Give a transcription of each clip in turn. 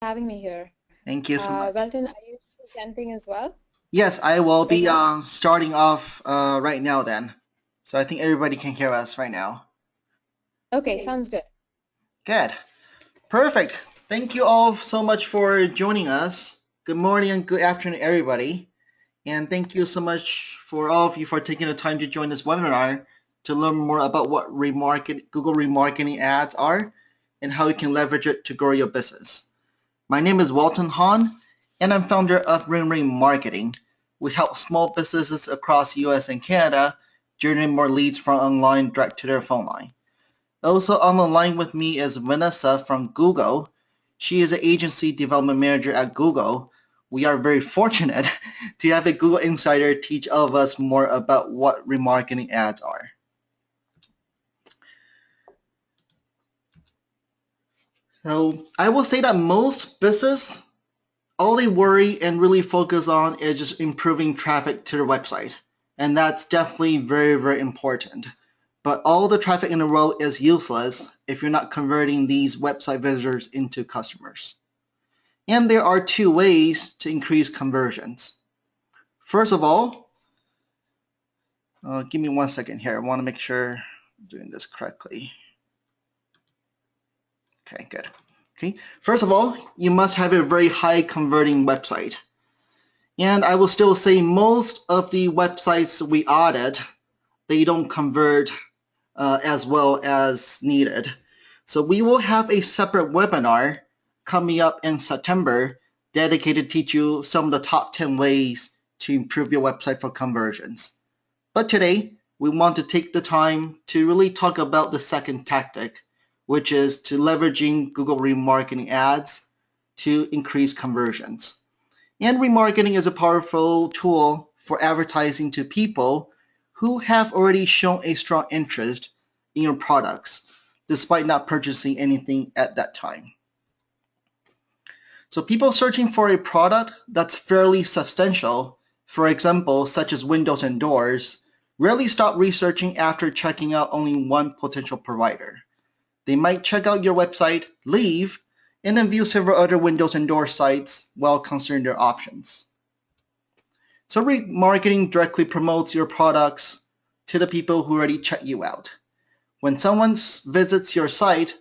having me here. Thank you so much. Welton, are you presenting as well? Yes, I will Right be now? starting off right now then. So I think everybody can hear us right now. Okay, sounds good. Good. Perfect. Thank you all so much for joining us. Good morning and good afternoon, everybody. And thank you so much for all of you for taking the time to join this webinar to learn more about what Google remarketing ads are and how you can leverage it to grow your business. My name is Walton Hahn, and I'm founder of Remarketing. We help small businesses across US and Canada generate more leads from online direct to their phone line. Also on the line with me is Vanessa from Google. She is an agency development manager at Google. We are very fortunate to have a Google insider teach all of us more about what remarketing ads are. So I will say that most business, all they worry and really focus on is just improving traffic to their website. And that's definitely very, very important. But all the traffic in the world is useless if you're not converting these website visitors into customers. And there are two ways to increase conversions. First of all, give me 1 second here. I want to make sure I'm doing this correctly. Okay, good. Okay, first of all, you must have a very high converting website. And I will still say most of the websites we audit, they don't convert as well as needed. So we will have a separate webinar coming up in September dedicated to teach you some of the top 10 ways to improve your website for conversions. But today, we want to take the time to really talk about the second tactic, which is to leveraging Google remarketing ads to increase conversions. And remarketing is a powerful tool for advertising to people who have already shown a strong interest in your products, despite not purchasing anything at that time. So people searching for a product that's fairly substantial, for example, such as windows and doors, rarely stop researching after checking out only one potential provider. They might check out your website, leave, and then view several other windows and door sites while considering their options. So remarketing directly promotes your products to the people who already check you out. When someone visits your site,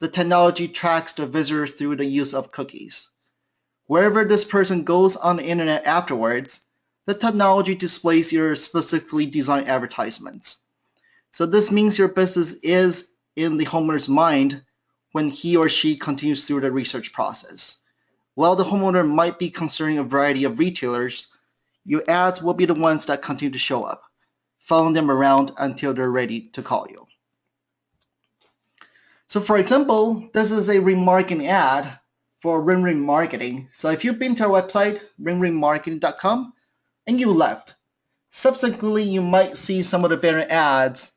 the technology tracks the visitor through the use of cookies. Wherever this person goes on the internet afterwards, the technology displays your specifically designed advertisements. So this means your business is in the homeowner's mind when he or she continues through the research process. While the homeowner might be considering a variety of retailers, your ads will be the ones that continue to show up, following them around until they're ready to call you. So for example, this is a remarketing ad for Remarketing. So if you've been to our website, remarketing.com, and you left, subsequently you might see some of the banner ads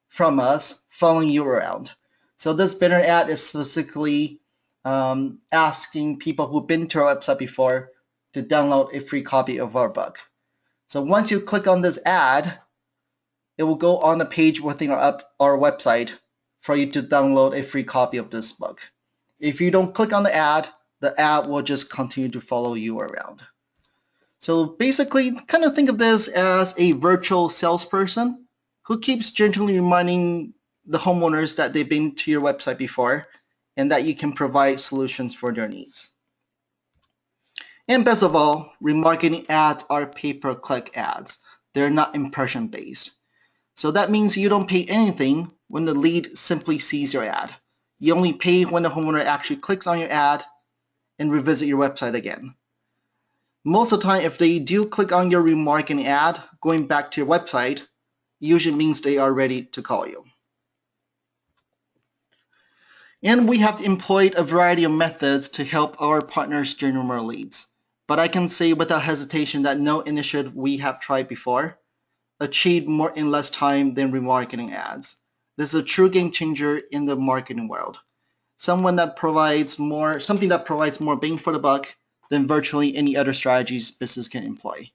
from us following you around. So this banner ad is specifically asking people who've been to our website before to download a free copy of our book. So once you click on this ad, it will go on the page within our website for you to download a free copy of this book. If you don't click on the ad will just continue to follow you around. So basically, kind of think of this as a virtual salesperson who keeps gently reminding the homeowners that they've been to your website before and that you can provide solutions for their needs. And best of all, remarketing ads are pay-per-click ads. They're not impression-based. So that means you don't pay anything when the lead simply sees your ad. You only pay when the homeowner actually clicks on your ad and revisit your website again. Most of the time, if they do click on your remarketing ad, going back to your website, usually means they are ready to call you. And we have employed a variety of methods to help our partners generate more leads. But I can say without hesitation that no initiative we have tried before achieved more in less time than remarketing ads. This is a true game changer in the marketing world. Something that provides more bang for the buck than virtually any other strategies business can employ.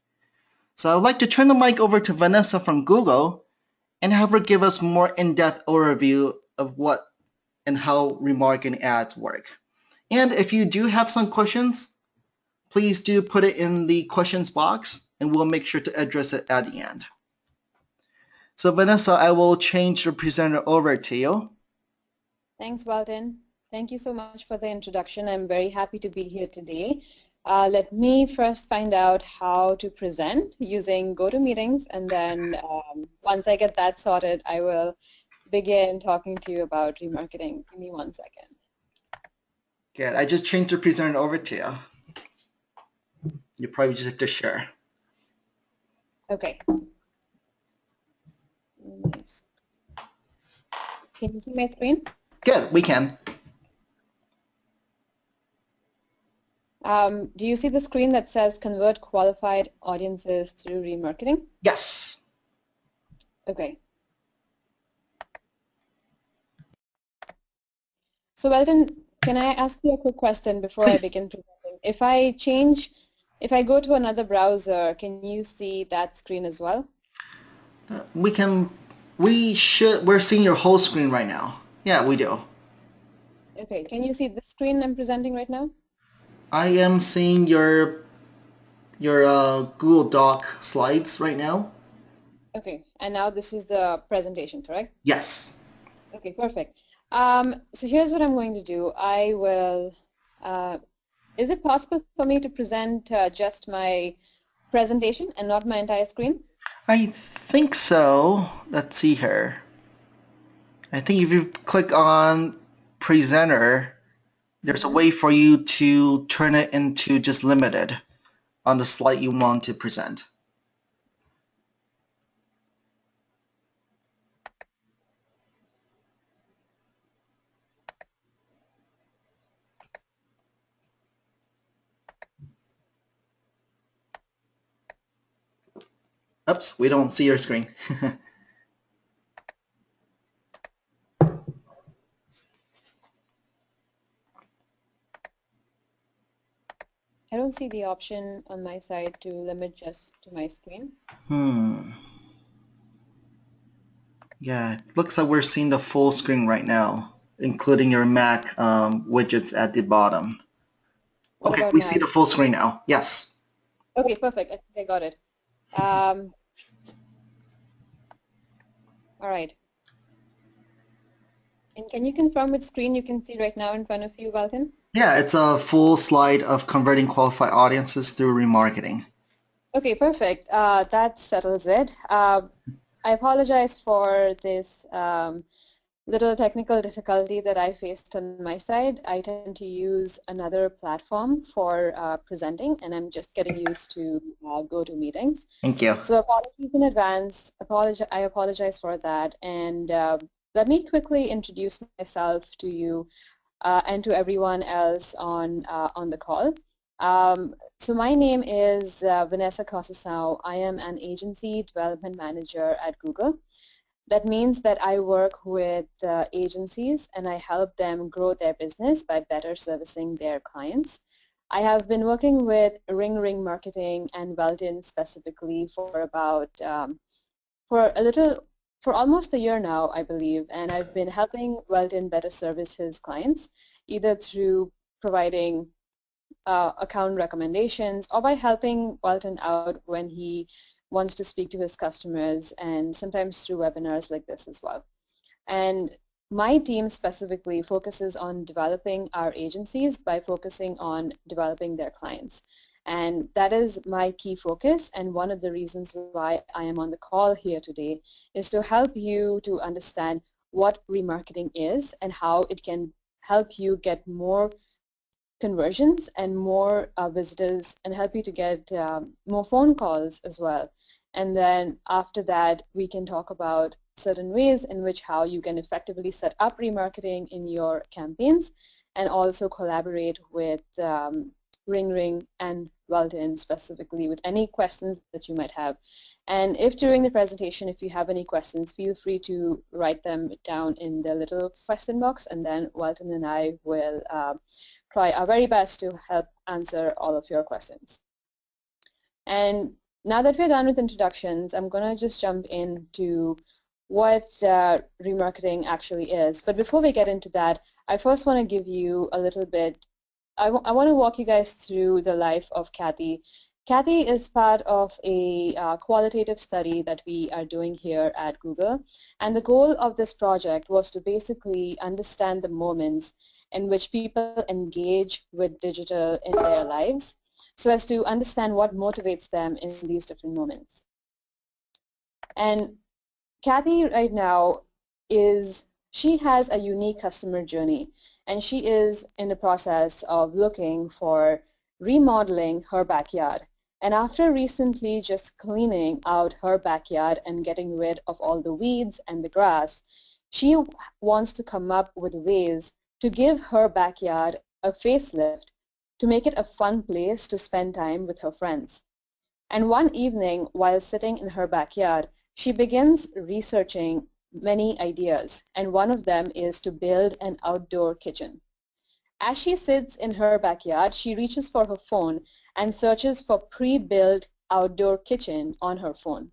So I'd like to turn the mic over to Vanessa from Google and have her give us more in-depth overview of what and how remarketing ads work. And if you do have some questions, please do put it in the questions box and we'll make sure to address it at the end. So Vanessa, I will change the presenter over to you. Thanks, Walton. Thank you so much for the introduction. I'm very happy to be here today. Let me first find out how to present using GoToMeetings, and then once I get that sorted, I will begin talking to you about remarketing. Give me 1 second. Good. I just changed the presenter over to you. You probably just have to share. Okay. Nice. Can you see my screen? Good, we can. Do you see the screen that says convert qualified audiences through remarketing? Yes. Okay. So Weldon, can I ask you a quick question before I Please. begin presenting? If I go to another browser, can you see that screen as well? We're seeing your whole screen right now. Yeah, we do. Okay, can you see the screen I'm presenting right now? I am seeing your Google Doc slides right now. Okay, and now this is the presentation, correct? Yes. Okay, perfect. So here's what I'm going to do. I will, is it possible for me to present just my presentation and not my entire screen? I think so. Let's see here. I think if you click on presenter, there's a way for you to turn it into just limited on the slide you want to present. Oops, we don't see your screen. I don't see the option on my side to limit just to my screen. Yeah, it looks like we're seeing the full screen right now, including your Mac widgets at the bottom. What Okay, about we see now? the full screen now. Yes. Okay, perfect. I think I got it. All right. And can you confirm which screen you can see right now in front of you, Walton? Yeah, it's a full slide of converting qualified audiences through remarketing. Okay, perfect. That settles it. I apologize for this little technical difficulty that I faced on my side. I tend to use another platform for presenting, and I'm just getting used to GoToMeetings. Thank you. So apologies in advance. I apologize for that. And let me quickly introduce myself to you and to everyone else on the call. So my name is Vanessa Cosasau. I am an agency development manager at Google. That means that I work with agencies and I help them grow their business by better servicing their clients. I have been working with Ring Marketing and Weldon specifically for about for a little for almost a year now, I believe, and I've been helping Weldon better service his clients either through providing account recommendations or by helping Walton out when he wants to speak to his customers, and sometimes through webinars like this as well. And my team specifically focuses on developing our agencies by focusing on developing their clients. And that is my key focus, and one of the reasons why I am on the call here today is to help you to understand what remarketing is and how it can help you get more conversions and more visitors and help you to get more phone calls as well. And then after that, we can talk about certain ways in which how you can effectively set up remarketing in your campaigns and also collaborate with Ring and Weldon specifically with any questions that you might have. And if during the presentation, if you have any questions, feel free to write them down in the little question box, and then Weldon and I will try our very best to help answer all of your questions. And now that we're done with introductions, I'm going to just jump into what remarketing actually is. But before we get into that, I first want to give you a little bit I want to walk you guys through the life of Kathy. Kathy is part of a qualitative study that we are doing here at Google. And the goal of this project was to basically understand the moments in which people engage with digital in their lives so as to understand what motivates them in these different moments. And Kathy right now she has a unique customer journey, and she is in the process of looking for remodeling her backyard. And after recently just cleaning out her backyard and getting rid of all the weeds and the grass, she wants to come up with ways to give her backyard a facelift to make it a fun place to spend time with her friends. And one evening, while sitting in her backyard, she begins researching many ideas, and one of them is to build an outdoor kitchen. As she sits in her backyard, she reaches for her phone and searches for pre-built outdoor kitchen on her phone.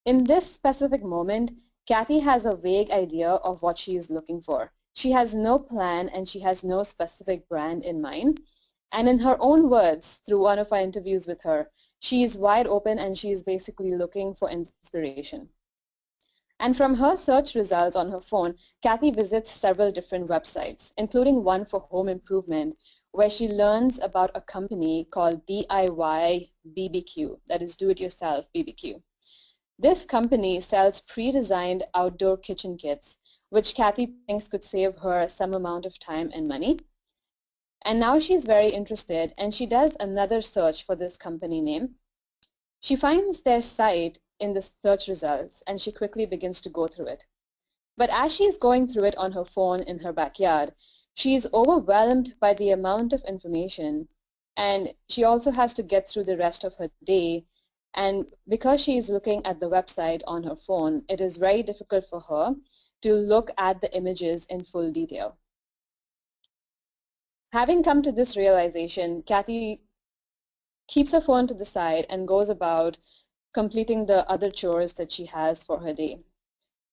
In this specific moment, Kathy has a vague idea of what she is looking for. She has no plan and she has no specific brand in mind. And in her own words, through one of our interviews with her, she is wide open and she is basically looking for inspiration. And from her search results on her phone, Kathy visits several different websites, including one for home improvement, where she learns about a company called DIY BBQ, that is do-it-yourself BBQ. This company sells pre-designed outdoor kitchen kits, which Kathy thinks could save her some amount of time and money. And now she's very interested, and she does another search for this company name. She finds their site in the search results, and she quickly begins to go through it. But as she's going through it on her phone in her backyard, she's overwhelmed by the amount of information, and she also has to get through the rest of her day. And because she is looking at the website on her phone, it is very difficult for her to look at the images in full detail. Having come to this realization, Kathy keeps her phone to the side and goes about completing the other chores that she has for her day.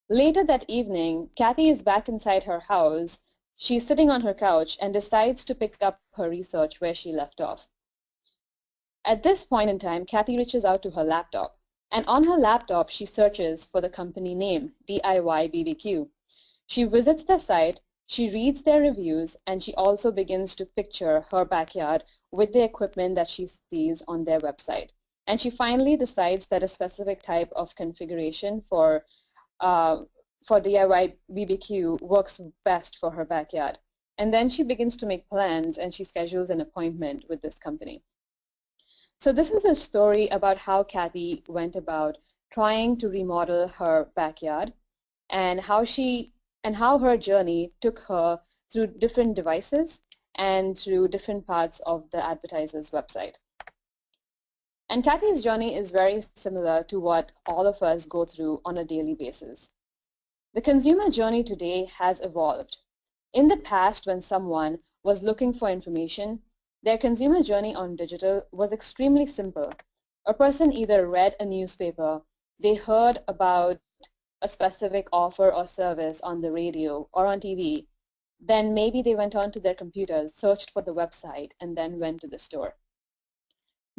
Later that evening, Kathy is back inside her house. She's sitting on her couch and decides to pick up her research where she left off. At this point in time, Kathy reaches out to her laptop, and on her laptop, she searches for the company name, DIY BBQ. She visits the site, she reads their reviews, and she also begins to picture her backyard with the equipment that she sees on their website. And she finally decides that a specific type of configuration uh, for DIY BBQ works best for her backyard. And then she begins to make plans and she schedules an appointment with this company. So this is a story about how Kathy went about trying to remodel her backyard and how her journey took her through different devices and through different parts of the advertiser's website. And Kathy's journey is very similar to what all of us go through on a daily basis. The consumer journey today has evolved. In the past, when someone was looking for information, their consumer journey on digital was extremely simple. A person either read a newspaper, they heard about a specific offer or service on the radio or on TV, then maybe they went onto their computers, searched for the website, and then went to the store.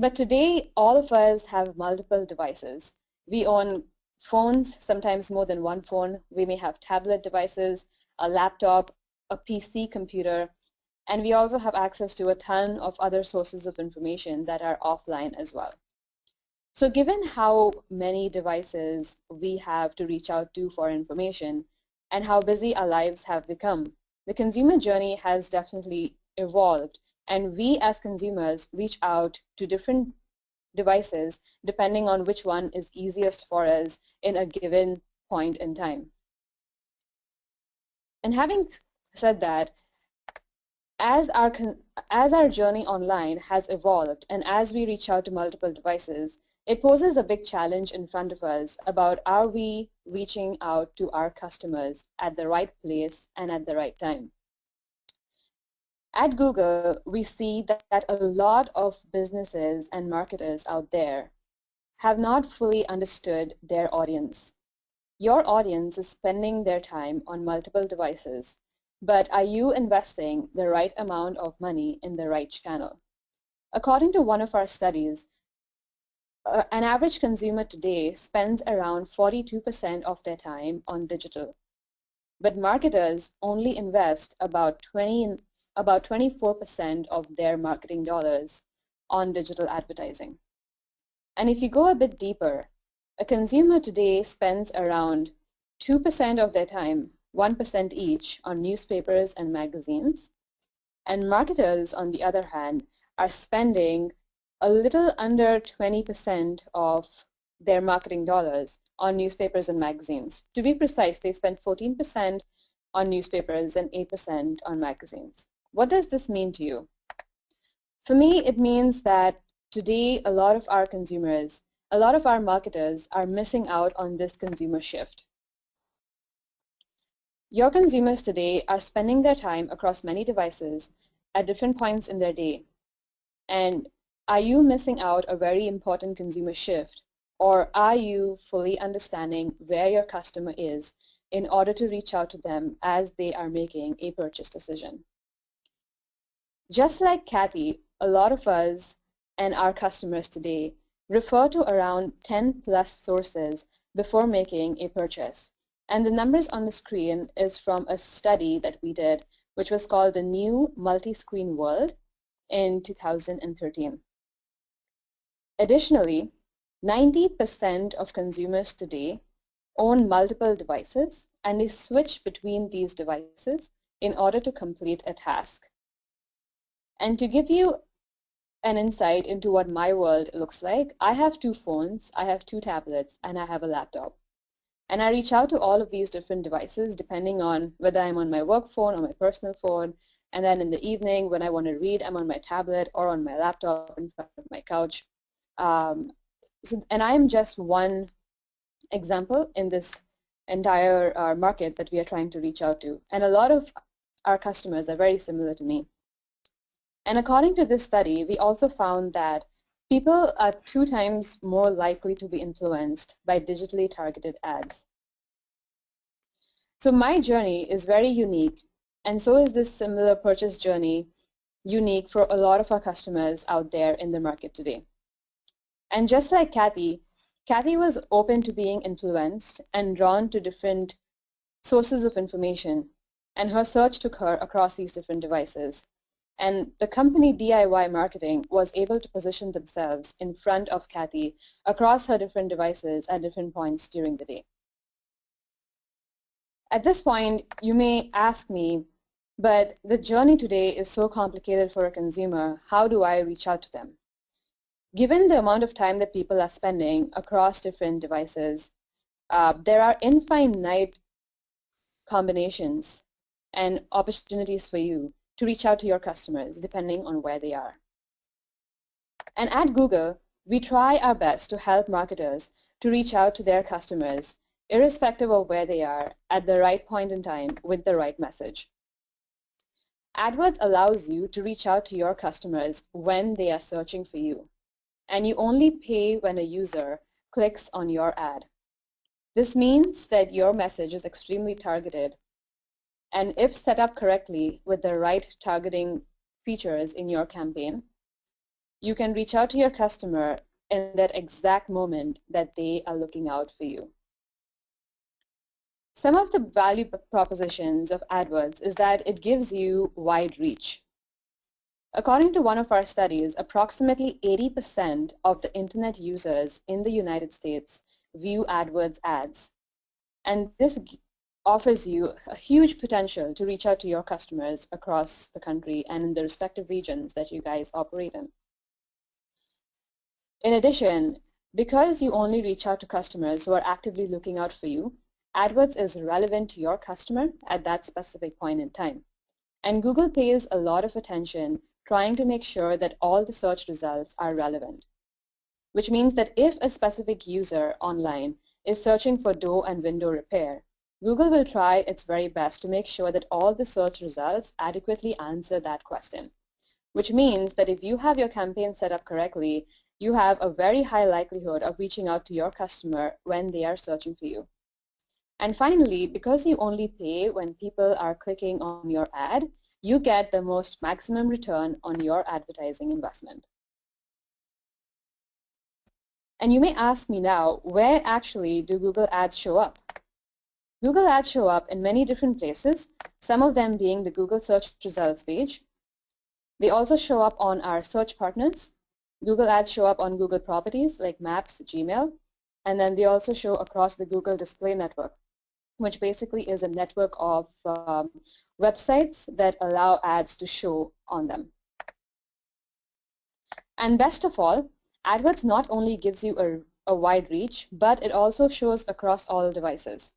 But today, all of us have multiple devices. We own phones, sometimes more than one phone. We may have tablet devices, a laptop, a PC computer, and we also have access to a ton of other sources of information that are offline as well. So given how many devices we have to reach out to for information and how busy our lives have become, the consumer journey has definitely evolved, and we as consumers reach out to different devices depending on which one is easiest for us in a given point in time. And having said that, as our journey online has evolved and as we reach out to multiple devices, it poses a big challenge in front of us about are we reaching out to our customers at the right place and at the right time. At Google, we see that a lot of businesses and marketers out there have not fully understood their audience. Your audience is spending their time on multiple devices. but are you investing the right amount of money in the right channel? According to one of our studies, an average consumer today spends around 42% of their time on digital, but marketers only invest about 24% of their marketing dollars on digital advertising. And if you go a bit deeper, a consumer today spends around 2% of their time, 1% each, on newspapers and magazines. And marketers, on the other hand, are spending a little under 20% of their marketing dollars on newspapers and magazines. To be precise, they spend 14% on newspapers and 8% on magazines. What does this mean to you? For me, it means that today a lot of our consumers, a lot of our marketers are missing out on this consumer shift. Your consumers today are spending their time across many devices at different points in their day. And are you missing out a very important consumer shift, or are you fully understanding where your customer is in order to reach out to them as they are making a purchase decision? Just like Kathy, a lot of us and our customers today refer to around 10 plus sources before making a purchase. And the numbers on the screen is from a study that we did, which was called the New Multi-Screen World in 2013. Additionally, 90% of consumers today own multiple devices, and they switch between these devices in order to complete a task. And to give you an insight into what my world looks like, I have 2 phones, I have 2 tablets, and I have a laptop. And I reach out to all of these different devices depending on whether I'm on my work phone or my personal phone. And then in the evening, when I want to read, I'm on my tablet or on my laptop in front of my couch. And I'm just one example in this entire market that we are trying to reach out to. And a lot of our customers are very similar to me. And according to this study, we also found that people are 2 times more likely to be influenced by digitally targeted ads. So my journey is very unique, and so is this similar purchase journey unique for a lot of our customers out there in the market today. And just like Kathy was open to being influenced and drawn to different sources of information, and her search took her across these different devices. And the company DIY Marketing was able to position themselves in front of Kathy across her different devices at different points during the day. At this point, you may ask me, but the journey today is so complicated for a consumer, how do I reach out to them? Given the amount of time that people are spending across different devices, there are infinite combinations and opportunities for you to reach out to your customers depending on where they are. And at Google, we try our best to help marketers to reach out to their customers irrespective of where they are at the right point in time with the right message. Adwords allows you to reach out to your customers when they are searching for you, and you only pay when a user clicks on your ad. This means that your message is extremely targeted, and if set up correctly with the right targeting features in your campaign, you can reach out to your customer in that exact moment that they are looking out for you. Some of the value propositions of AdWords is that it gives you wide reach. According to one of our studies, approximately 80% of the internet users in the United States view AdWords ads. And this offers you a huge potential to reach out to your customers across the country and in the respective regions that you guys operate in. In addition, because you only reach out to customers who are actively looking out for you, AdWords is relevant to your customer at that specific point in time. And Google pays a lot of attention trying to make sure that all the search results are relevant, which means that if a specific user online is searching for door and window repair, Google will try its very best to make sure that all the search results adequately answer that question, which means that if you have your campaign set up correctly, you have a very high likelihood of reaching out to your customer when they are searching for you. And finally, because you only pay when people are clicking on your ad, you get the most maximum return on your advertising investment. And you may ask me now, where actually do Google Ads show up? Google Ads show up in many different places, some of them being the Google search results page. They also show up on our search partners. Google Ads show up on Google properties like Maps, Gmail, and then they also show across the Google Display Network, which basically is a network of websites that allow ads to show on them. And best of all, AdWords not only gives you a wide reach, but it also shows across all devices.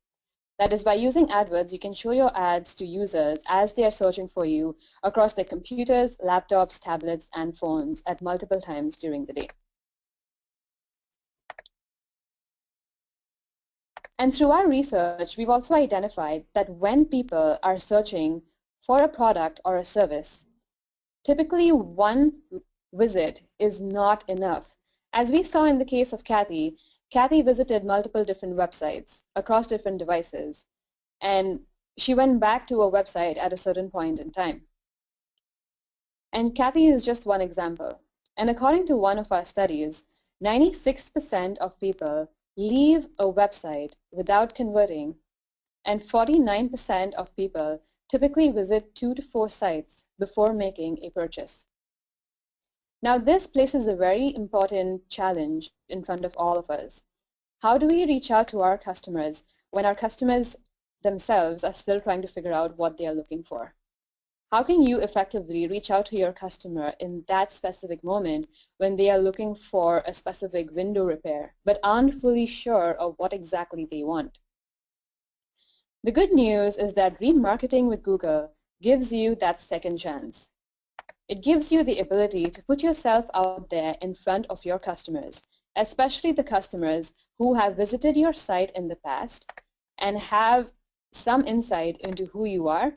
That is, by using AdWords, you can show your ads to users as they are searching for you across their computers, laptops, tablets, and phones at multiple times during the day. And through our research, we've also identified that when people are searching for a product or a service, typically one visit is not enough. As we saw in the case of Kathy, Kathy visited multiple different websites across different devices, and she went back to a website at a certain point in time. And Kathy is just one example. And according to one of our studies, 96% of people leave a website without converting, and 49% of people typically visit 2 to 4 sites before making a purchase. Now, this places a very important challenge in front of all of us. How do we reach out to our customers when our customers themselves are still trying to figure out what they are looking for? How can you effectively reach out to your customer in that specific moment when they are looking for a specific window repair but aren't fully sure of what exactly they want? The good news is that remarketing with Google gives you that second chance. It gives you the ability to put yourself out there in front of your customers, especially the customers who have visited your site in the past and have some insight into who you are,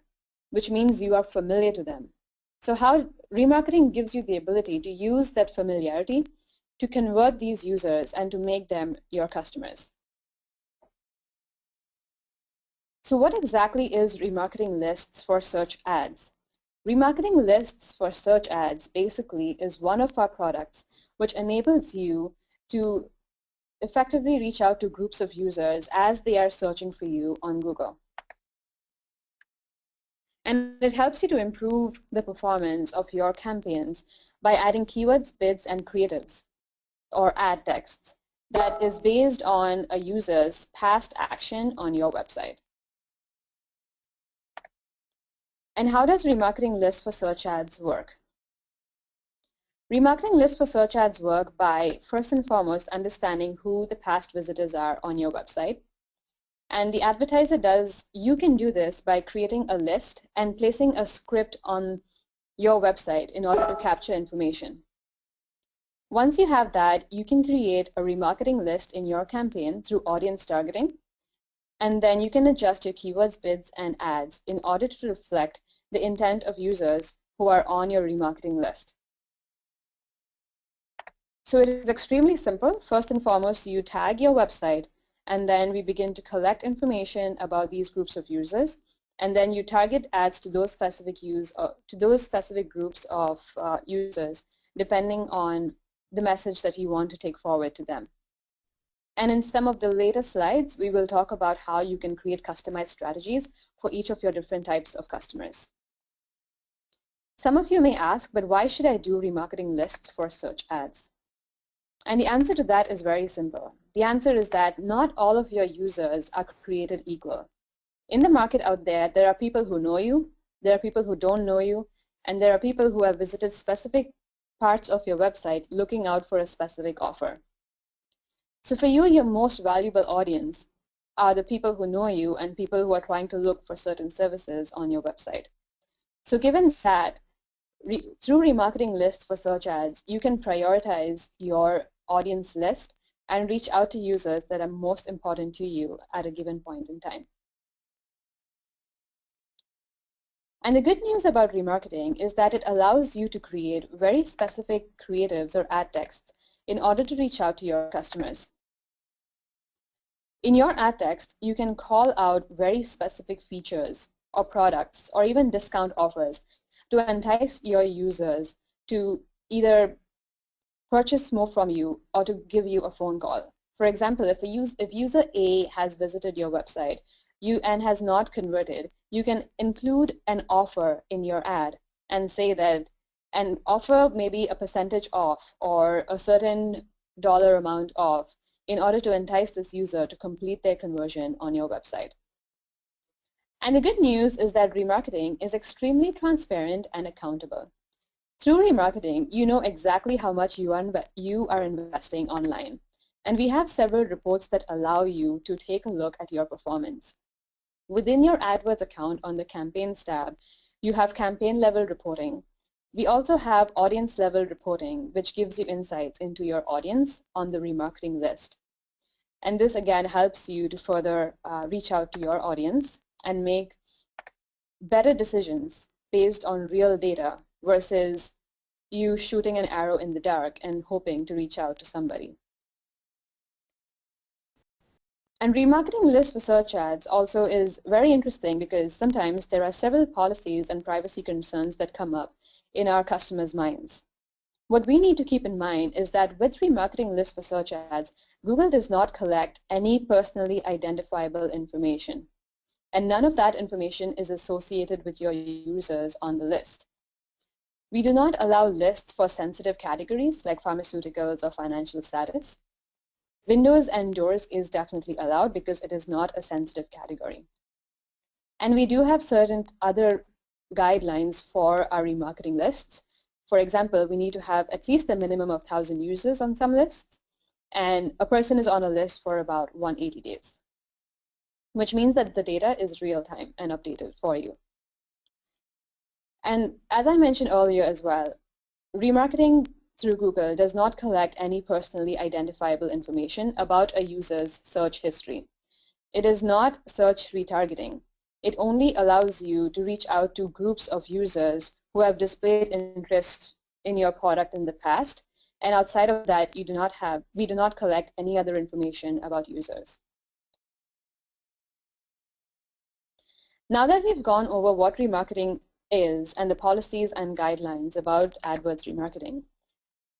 which means you are familiar to them. So how remarketing gives you the ability to use that familiarity to convert these users and to make them your customers. So what exactly is remarketing lists for search ads? Remarketing lists for search ads basically is one of our products which enables you to effectively reach out to groups of users as they are searching for you on Google. And it helps you to improve the performance of your campaigns by adding keywords, bids, and creatives, or ad texts, that is based on a user's past action on your website. And how does remarketing lists for search ads work? Remarketing lists for search ads work by, first and foremost, understanding who the past visitors are on your website. And the advertiser you can do this by creating a list and placing a script on your website in order to capture information. Once you have that, you can create a remarketing list in your campaign through audience targeting, and then you can adjust your keywords, bids, and ads in order to reflect the intent of users who are on your remarketing list. So it is extremely simple. First and foremost, you tag your website, and then we begin to collect information about these groups of users, and then you target ads to those specific groups of users, depending on the message that you want to take forward to them. And in some of the later slides, we will talk about how you can create customized strategies for each of your different types of customers. Some of you may ask, but why should I do remarketing lists for search ads? And the answer to that is very simple. The answer is that not all of your users are created equal. In the market out there, there are people who know you, there are people who don't know you, and there are people who have visited specific parts of your website looking out for a specific offer. So for you, your most valuable audience are the people who know you and people who are trying to look for certain services on your website. So given that, through remarketing lists for search ads, you can prioritize your audience list and reach out to users that are most important to you at a given point in time. And the good news about remarketing is that it allows you to create very specific creatives or ad texts in order to reach out to your customers. In your ad text, you can call out very specific features or products or even discount offers to entice your users to either purchase more from you or to give you a phone call. For example, if user A has visited your website and has not converted, you can include an offer in your ad and say that and offer maybe a percentage off or a certain dollar amount off in order to entice this user to complete their conversion on your website. And the good news is that remarketing is extremely transparent and accountable. Through remarketing, you know exactly how much you are investing online. And we have several reports that allow you to take a look at your performance. Within your AdWords account on the Campaigns tab, you have campaign level reporting. We also have audience level reporting, which gives you insights into your audience on the remarketing list. And this again helps you to further reach out to your audience and make better decisions based on real data versus you shooting an arrow in the dark and hoping to reach out to somebody. And remarketing lists for search ads also is very interesting because sometimes there are several policies and privacy concerns that come up in our customers' minds. What we need to keep in mind is that with remarketing lists for search ads, Google does not collect any personally identifiable information. And none of that information is associated with your users on the list. We do not allow lists for sensitive categories like pharmaceuticals or financial status. Windows and doors is definitely allowed because it is not a sensitive category. And we do have certain other guidelines for our remarketing lists. For example, we need to have at least a minimum of 1,000 users on some lists, and a person is on a list for about 180 days, which means that the data is real-time and updated for you. And as I mentioned earlier as well, remarketing through Google does not collect any personally identifiable information about a user's search history. It is not search retargeting. It only allows you to reach out to groups of users who have displayed interest in your product in the past, and outside of that, we do not collect any other information about users. Now that we've gone over what remarketing is and the policies and guidelines about AdWords remarketing,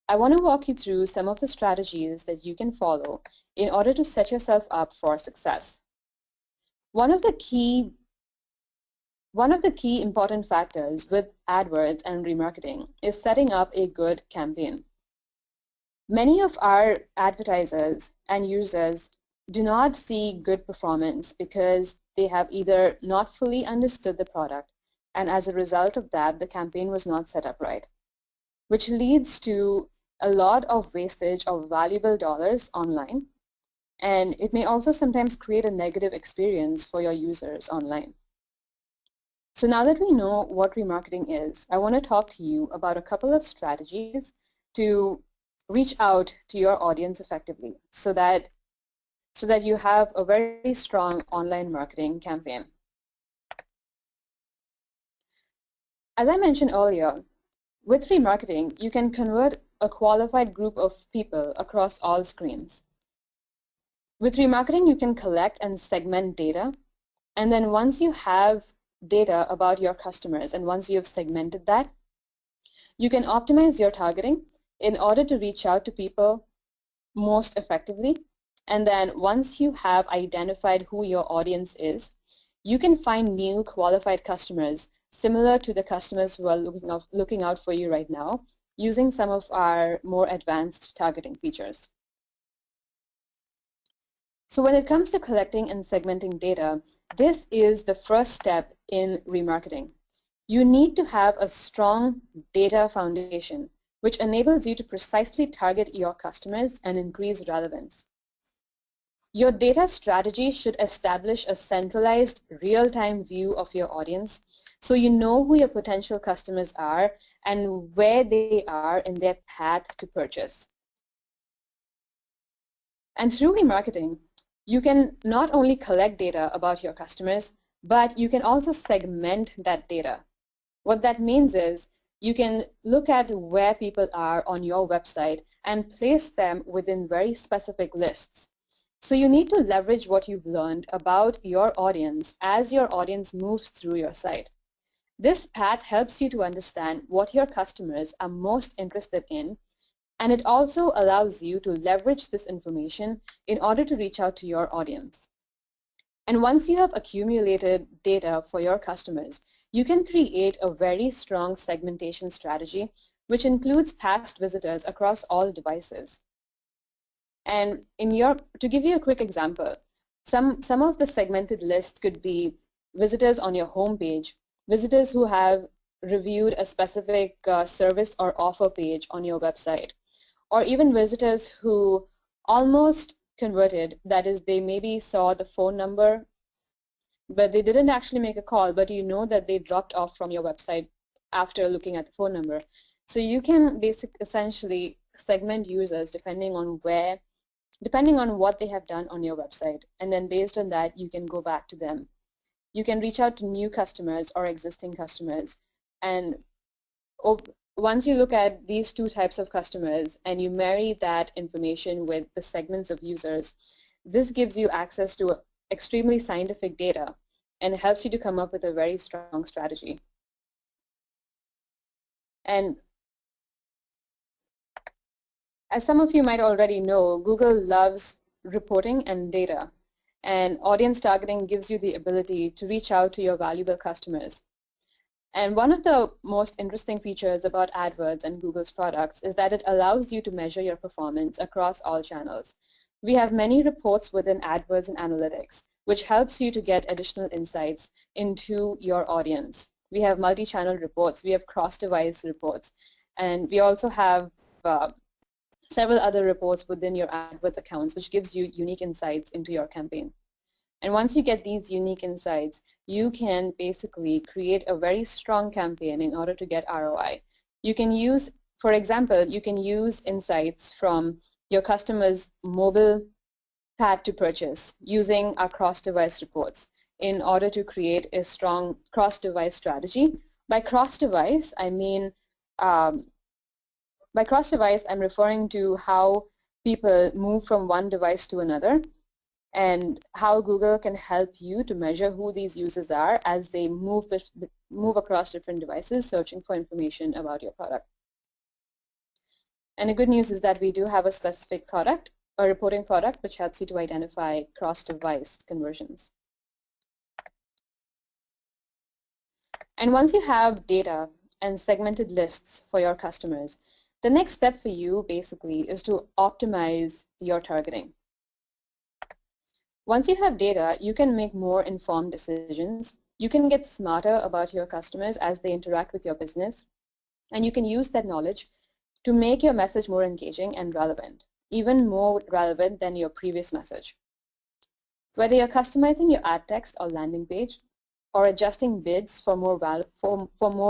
I want to walk you through some of the strategies that you can follow in order to set yourself up for success. One of the key important factors with AdWords and remarketing is setting up a good campaign. Many of our advertisers and users do not see good performance because they have either not fully understood the product, and as a result of that, the campaign was not set up right, which leads to a lot of wastage of valuable dollars online, and it may also sometimes create a negative experience for your users online. So now that we know what remarketing is, I want to talk to you about a couple of strategies to reach out to your audience effectively so that you have a very strong online marketing campaign. As I mentioned earlier, with remarketing, you can convert a qualified group of people across all screens. With remarketing, you can collect and segment data, and then once you have data about your customers and once you have segmented that, you can optimize your targeting in order to reach out to people most effectively. And then once you have identified who your audience is, you can find new qualified customers similar to the customers who are looking out for you right now using some of our more advanced targeting features. So when it comes to collecting and segmenting data, this is the first step in remarketing. You need to have a strong data foundation, which enables you to precisely target your customers and increase relevance. Your data strategy should establish a centralized, real-time view of your audience so you know who your potential customers are and where they are in their path to purchase. And through remarketing, you can not only collect data about your customers, but you can also segment that data. What that means is you can look at where people are on your website and place them within very specific lists. So you need to leverage what you've learned about your audience as your audience moves through your site. This path helps you to understand what your customers are most interested in, and it also allows you to leverage this information in order to reach out to your audience. And once you have accumulated data for your customers, you can create a very strong segmentation strategy, which includes past visitors across all devices. And to give you a quick example, some of the segmented lists could be visitors on your homepage, visitors who have reviewed a specific service or offer page on your website, or even visitors who almost converted, that is, they maybe saw the phone number, but they didn't actually make a call, but you know that they dropped off from your website after looking at the phone number. So you can essentially segment users depending on what they have done on your website. And then based on that, you can go back to them. You can reach out to new customers or existing customers. And once you look at these two types of customers and you marry that information with the segments of users, this gives you access to extremely scientific data and helps you to come up with a very strong strategy. And as some of you might already know, Google loves reporting and data, and audience targeting gives you the ability to reach out to your valuable customers. And one of the most interesting features about AdWords and Google's products is that it allows you to measure your performance across all channels. We have many reports within AdWords and Analytics, which helps you to get additional insights into your audience. We have multi-channel reports, we have cross-device reports, and we also have several other reports within your AdWords accounts, which gives you unique insights into your campaign. And once you get these unique insights, you can basically create a very strong campaign in order to get ROI. You can use, for example, you can use insights from your customer's mobile path to purchase using our cross-device reports in order to create a strong cross-device strategy. By cross-device, I'm referring to how people move from one device to another, and how Google can help you to measure who these users are as they move across different devices searching for information about your product. And the good news is that we do have a specific product, a reporting product, which helps you to identify cross-device conversions. And once you have data and segmented lists for your customers, the next step for you basically is to optimize your targeting. Once you have data, you can make more informed decisions. You can get smarter about your customers as they interact with your business, and you can use that knowledge to make your message more engaging and relevant, even more relevant than your previous message. Whether you're customizing your ad text or landing page, or adjusting bids for more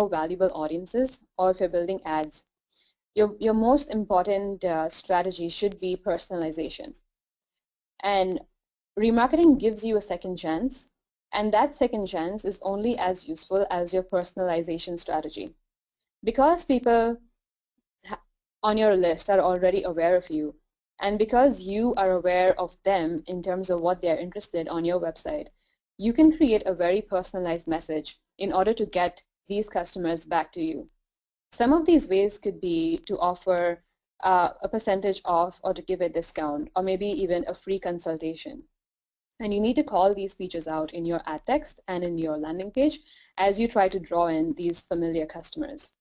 valuable audiences, or if you're building ads, your most important strategy should be personalization. And remarketing gives you a second chance, and that second chance is only as useful as your personalization strategy. Because people on your list are already aware of you, and because you are aware of them in terms of what they're interested on your website, you can create a very personalized message in order to get these customers back to you. Some of these ways could be to offer a percentage off, or to give a discount, or maybe even a free consultation. And you need to call these features out in your ad text and in your landing page as you try to draw in these familiar customers.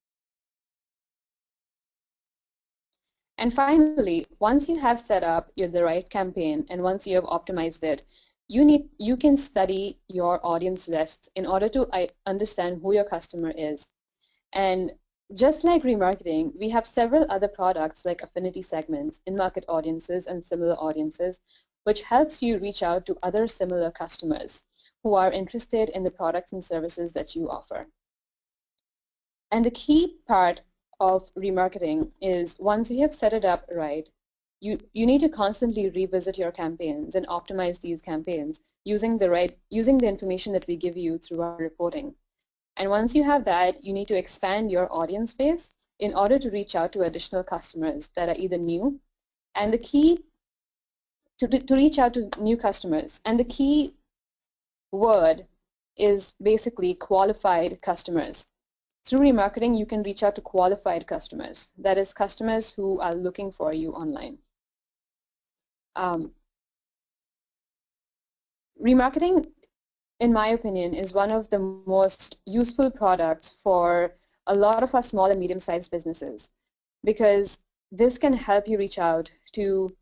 And finally, once you have set up the right campaign and once you have optimized it, you can study your audience lists in order to understand who your customer is. And just like remarketing, we have several other products like affinity segments, in-market audiences, and similar audiences, which helps you reach out to other similar customers who are interested in the products and services that you offer. And the key part of remarketing is, once you have set it up right, you need to constantly revisit your campaigns and optimize these campaigns using the information that we give you through our reporting. And once you have that, you need to expand your audience base in order to reach out to additional customers that are either new. And the key to reach out to new customers. And the key word is basically qualified customers. Through remarketing, you can reach out to qualified customers. That is, customers who are looking for you online. Remarketing, in my opinion, is one of the most useful products for a lot of our small and medium-sized businesses, because this can help you reach out to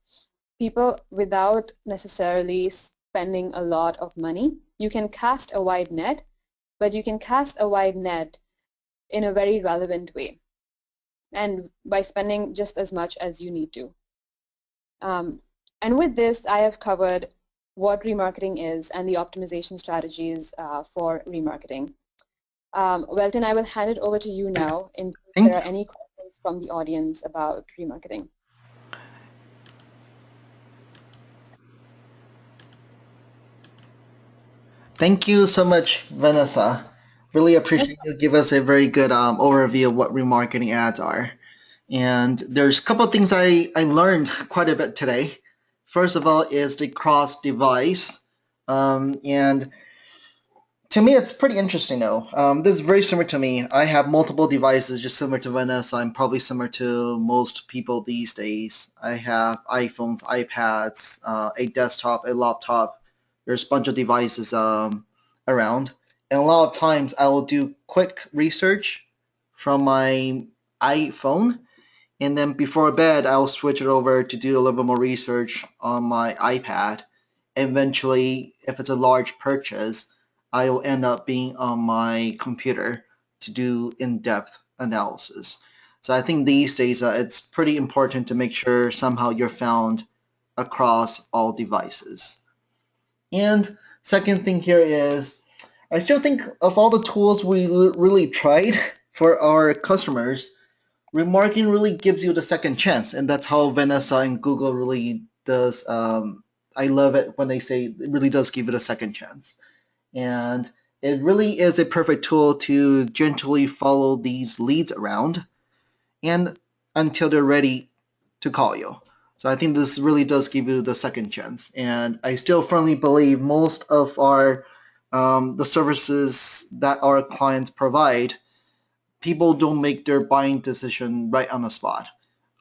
people without necessarily spending a lot of money. You can cast a wide net, but you can cast a wide net in a very relevant way, and by spending just as much as you need to. And with this, I have covered what remarketing is and the optimization strategies for remarketing. Welton, I will hand it over to you now in case there are any questions from the audience about remarketing. Thank you so much, Vanessa. Really appreciate you give us a very good overview of what remarketing ads are. And there's a couple of things I learned quite a bit today. First of all is the cross-device. And to me, it's pretty interesting though. This is very similar to me. I have multiple devices just similar to Vanessa. I'm probably similar to most people these days. I have iPhones, iPads, a desktop, a laptop. There's a bunch of devices around. And a lot of times I will do quick research from my iPhone, and then before bed I'll switch it over to do a little bit more research on my iPad. Eventually, if it's a large purchase, I will end up being on my computer to do in-depth analysis. So I think these days it's pretty important to make sure somehow you're found across all devices. And second thing here is, I still think of all the tools we really tried for our customers, remarketing really gives you the second chance, and that's how Vanessa and Google really does. I love it when they say it really does give it a second chance, and it really is a perfect tool to gently follow these leads around, and until they're ready to call you. So I think this really does give you the second chance, and I still firmly believe most of our the services that our clients provide, people don't make their buying decision right on the spot.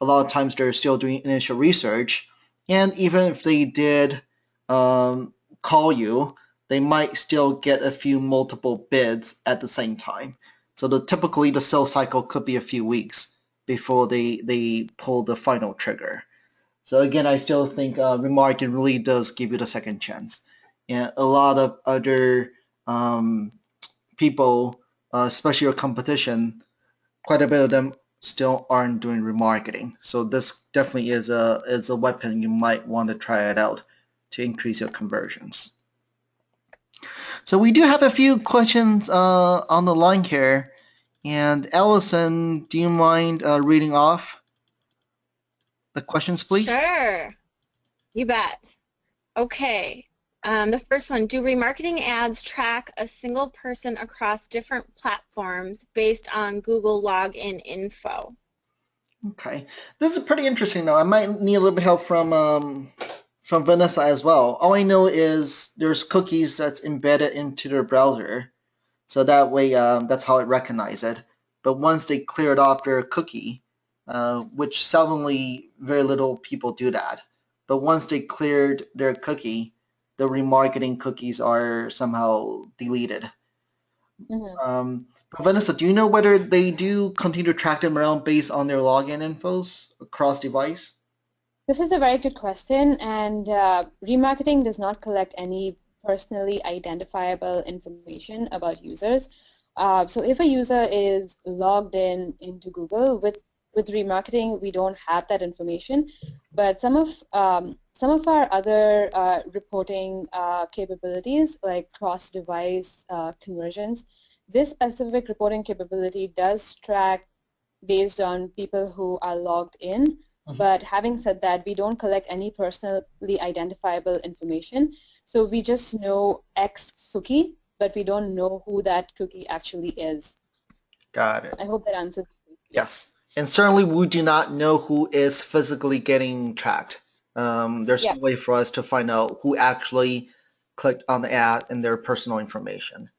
A lot of times they're still doing initial research, and even if they did call you, they might still get a few multiple bids at the same time. So typically the sales cycle could be a few weeks before they pull the final trigger. So again, I still think remarketing really does give you the second chance. And a lot of other people, especially your competition, quite a bit of them still aren't doing remarketing. So this definitely is a weapon you might want to try it out to increase your conversions. So we do have a few questions on the line here. And Allison, do you mind reading off the questions, please? Sure, you bet. Okay, the first one, do remarketing ads track a single person across different platforms based on Google login info? Okay, this is pretty interesting though. I might need a little bit of help from Vanessa as well. All I know is there's cookies that's embedded into their browser, so that way that's how it recognizes it. But once they cleared off their cookie, which seldomly very little people do that, but once they cleared their cookie, the remarketing cookies are somehow deleted. But Vanessa, do you know whether they do continue to track them around based on their login infos across device? This is a very good question, and remarketing does not collect any personally identifiable information about users. So if a user is logged in into Google with remarketing, we don't have that information. But some of our other reporting capabilities, like cross-device conversions, this specific reporting capability does track based on people who are logged in. But having said that, we don't collect any personally identifiable information. So we just know X cookie, but we don't know who that cookie actually is. Got it. I hope that answers. Yes. And certainly we do not know who is physically getting tracked. There's Yeah, no way for us to find out who actually clicked on the ad and their personal information.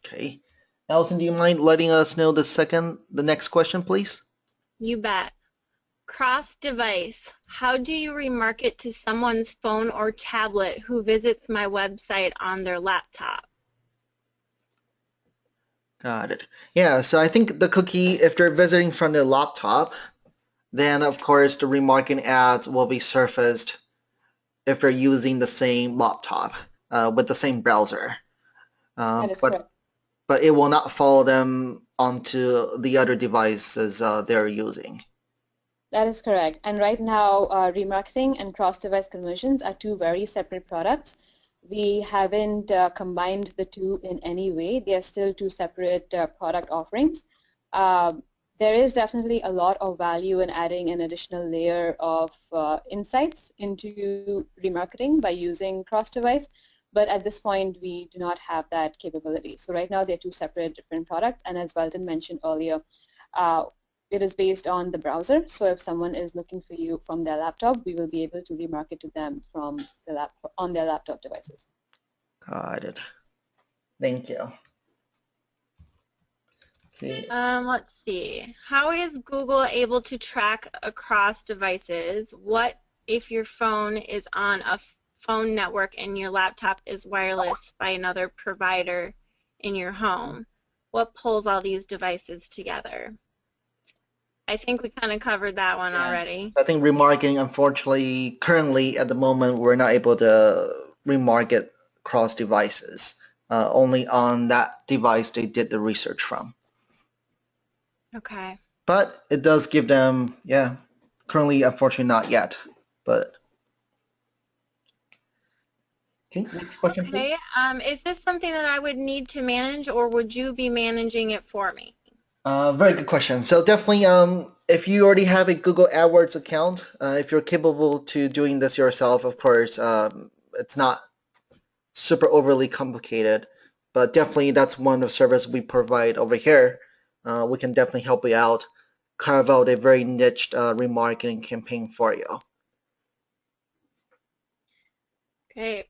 Okay. Allison, do you mind letting us know the next question, please? You bet. Cross-device. How do you remarket to someone's phone or tablet who visits my website on their laptop? Got it. Yeah, so I think the cookie, if they're visiting from their laptop, then of course the remarketing ads will be surfaced if they're using the same laptop with the same browser. that is But correct. it will not follow them onto the other devices they're using. That is correct. And right now, remarketing and cross-device conversions are two very separate products. We haven't combined the two in any way. They are still two separate product offerings. Um, there is definitely a lot of value in adding an additional layer of insights into remarketing by using cross-device, but at this point, we do not have that capability. So right now, they're two separate different products, and as Weldon mentioned earlier, uh, it is based on the browser. So if someone is looking for you from their laptop, we will be able to remarket to them from the on their laptop devices. Got it. Thank you. Okay. Let's see. How is Google able to track across devices? What if your phone is on a phone network and your laptop is wireless by another provider in your home? What pulls all these devices together? I think we kind of covered that one Yeah. already. I think remarketing, unfortunately, currently at the moment, we're not able to remarket cross devices. Only on that device they did the research from. Okay. But it does give them, yeah, currently, unfortunately, not yet. But okay, next question, please. Okay. Is this something that I would need to manage, or would you be managing it for me? Very good question. So definitely, if you already have a Google AdWords account, if you're capable to doing this yourself, of course, it's not super overly complicated, but definitely that's one of the services we provide over here. We can definitely help you out, carve out a very niched remarketing campaign for you. Okay.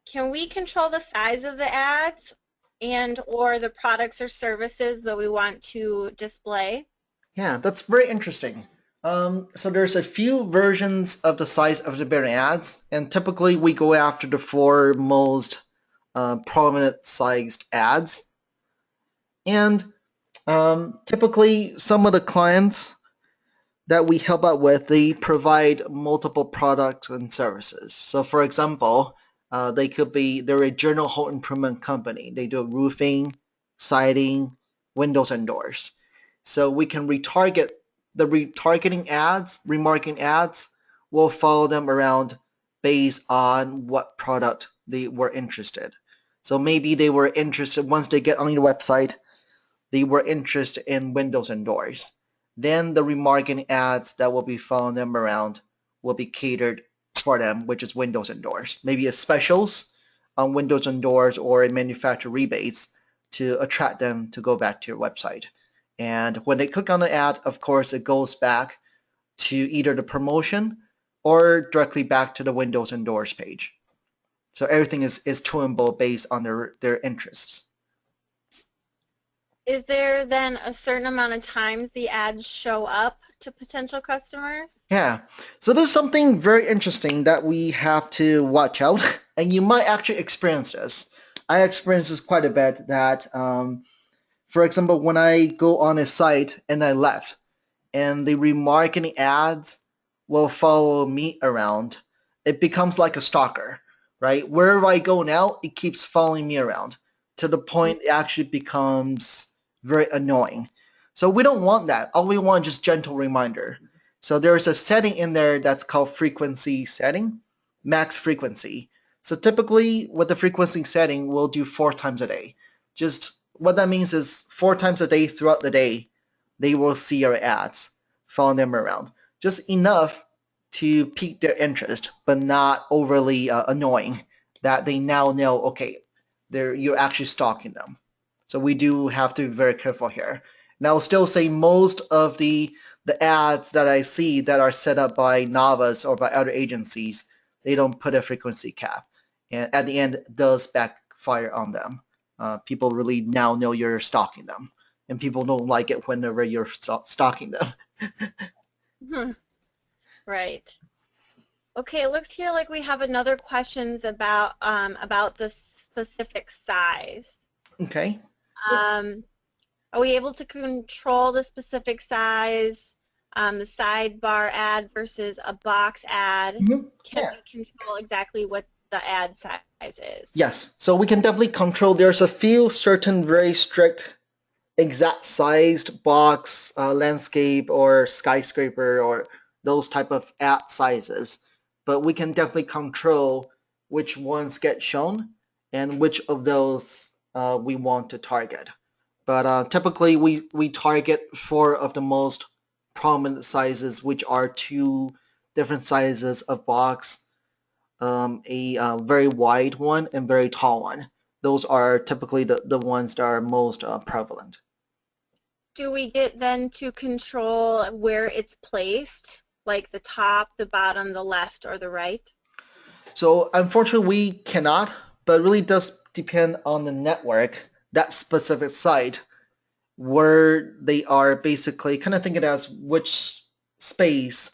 Can we control the size of the ads and or the products or services that we want to display? Yeah, that's very interesting. So there's a few versions of the size of the banner ads, and typically we go after the four most prominent sized ads. And typically some of the clients that we help out with, they provide multiple products and services. So for example, they're a general home improvement company. They do roofing, siding, windows and doors. So we can retarget the retargeting ads, remarketing ads, will follow them around based on what product they were interested. So maybe they were interested once they get on your website, they were interested in windows and doors. Then the remarketing ads that will be following them around will be catered for them, which is windows and doors. Maybe a specials on windows and doors or a manufacturer rebates to attract them to go back to your website. And when they click on the ad, of course, it goes back to either the promotion or directly back to the windows and doors page. So everything is tunable based on their interests. Is there then a certain amount of times the ads show up to potential customers? Yeah, so there's something very interesting that we have to watch out, and you might actually experience this. I experience this quite a bit that, for example, when I go on a site and I left, and the remarketing ads will follow me around, it becomes like a stalker, right? Wherever I go now, it keeps following me around to the point it actually becomes very annoying. So we don't want that. All we want is just gentle reminder. So there's a setting in there that's called frequency setting, max frequency. So typically with the frequency setting, we'll do 4 times a day. Just what that means is 4 times a day throughout the day, they will see your ads, follow them around. Just enough to pique their interest, but not overly annoying that they now know, okay, you're actually stalking them. So we do have to be very careful here. And I will still say most of the the ads that I see that are set up by Navas or by other agencies, they don't put a frequency cap. And at the end, it does backfire on them. People really now know you're stalking them. And people don't like it whenever you're stalking them. Right. Okay, it looks here like we have another questions about the specific size. Okay. Are we able to control the specific size, the sidebar ad versus a box ad? Mm-hmm. Can we control exactly what the ad size is? Yes. So we can definitely control. There's a few certain very strict exact sized box, landscape, or skyscraper, or those type of ad sizes. But we can definitely control which ones get shown and which of those we want to target. But typically we target 4 of the most prominent sizes, which are 2 different sizes of box, a very wide one and very tall one. Those are typically the ones that are most prevalent. Do we get then to control where it's placed, like the top, the bottom, the left, or the right? So unfortunately we cannot, but it really does depend on the network, that specific site, where they are basically kind of think it as which space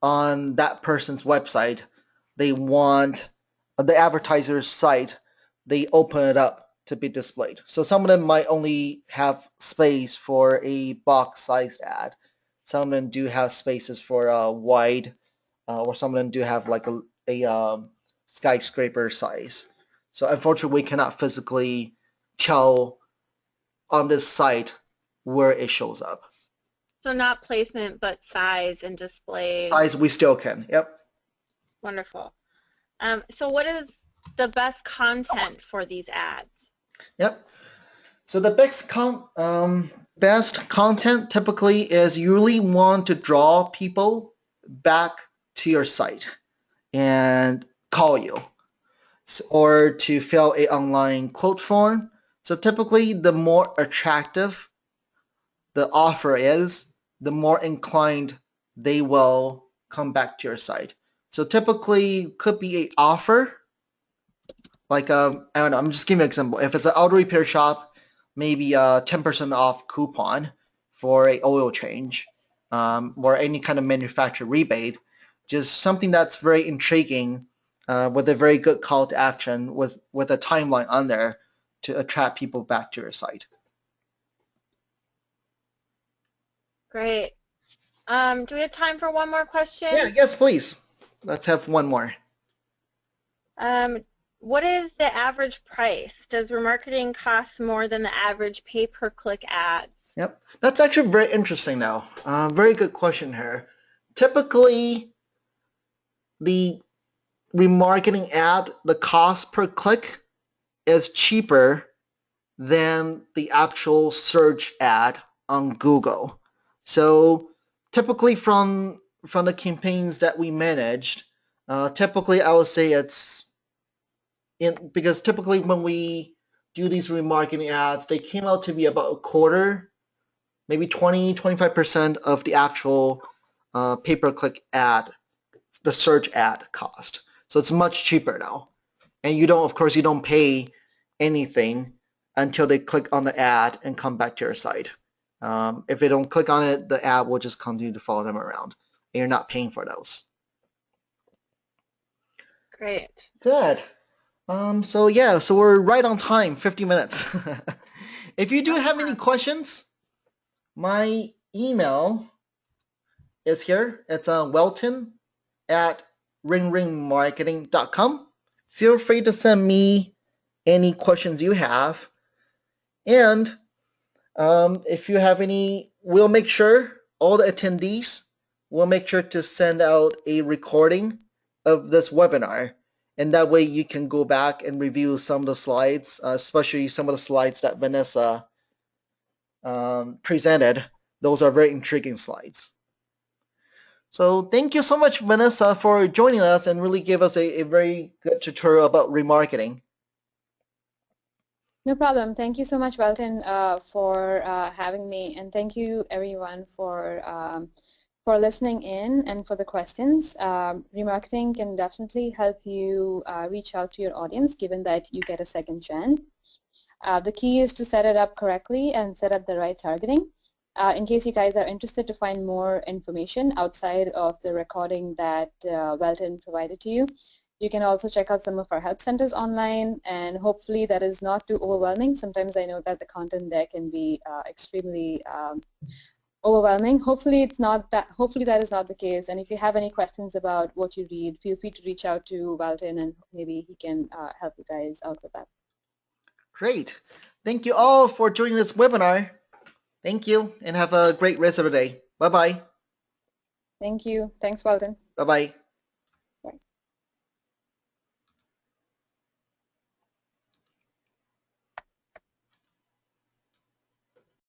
on that person's website they want the advertiser's site, they open it up to be displayed. So some of them might only have space for a box-sized ad. Some of them do have spaces for a wide, or some of them do have like a skyscraper size. So unfortunately, we cannot physically tell on this site where it shows up. So not placement, but size and display. Size we still can. Yep. Wonderful. So what is the best content for these ads? Yep. So the best content typically is you really want to draw people back to your site and call you, or to fill a online quote form. So typically the more attractive the offer is, the more inclined they will come back to your site. So typically could be a offer, like I don't know, I'm just giving you an example. If it's an auto repair shop, maybe a 10% off coupon for a oil change, or any kind of manufacturer rebate, just something that's very intriguing, with a very good call to action, with a timeline on there to attract people back to your site. Great. Do we have time for one more question? Yeah, yes, please. Let's have one more. What is the average price? Does remarketing cost more than the average pay-per-click ads? Yep, that's actually very interesting now. Very good question here. Typically, the remarketing ad, the cost per click is cheaper than the actual search ad on Google. So typically from the campaigns that we managed, typically I would say it's because typically when we do these remarketing ads, they came out to be about a quarter, maybe 20-25% of the actual pay-per-click ad, the search ad cost. So it's much cheaper now. And you don't, of course, you don't pay anything until they click on the ad and come back to your site. If they don't click on it, the ad will just continue to follow them around, and you're not paying for those. Great. Good. So yeah, so we're right on time, 50 minutes. If you do have any questions, my email is here. It's welton@ringringmarketing.com. Feel free to send me any questions you have. And if you have any, we'll make sure, all the attendees, we'll make sure to send out a recording of this webinar. And that way you can go back and review some of the slides, especially some of the slides that Vanessa presented. Those are very intriguing slides. So thank you so much, Vanessa, for joining us and really give us a very good tutorial about remarketing. No problem. Thank you so much, Welton, for having me, and thank you everyone for listening in and for the questions. Remarketing can definitely help you reach out to your audience, given that you get a second chance. The key is to set it up correctly and set up the right targeting. In case you guys are interested to find more information outside of the recording that Welton provided to you, you can also check out some of our help centers online, and hopefully that is not too overwhelming. Sometimes I know that the content there can be extremely overwhelming. Hopefully it's not that. Hopefully that is not the case. And if you have any questions about what you read, feel free to reach out to Welton, and maybe he can help you guys out with that. Great. Thank you all for joining this webinar. Thank you and have a great rest of the day. Bye-bye. Thank you. Thanks, Welton. Bye-bye.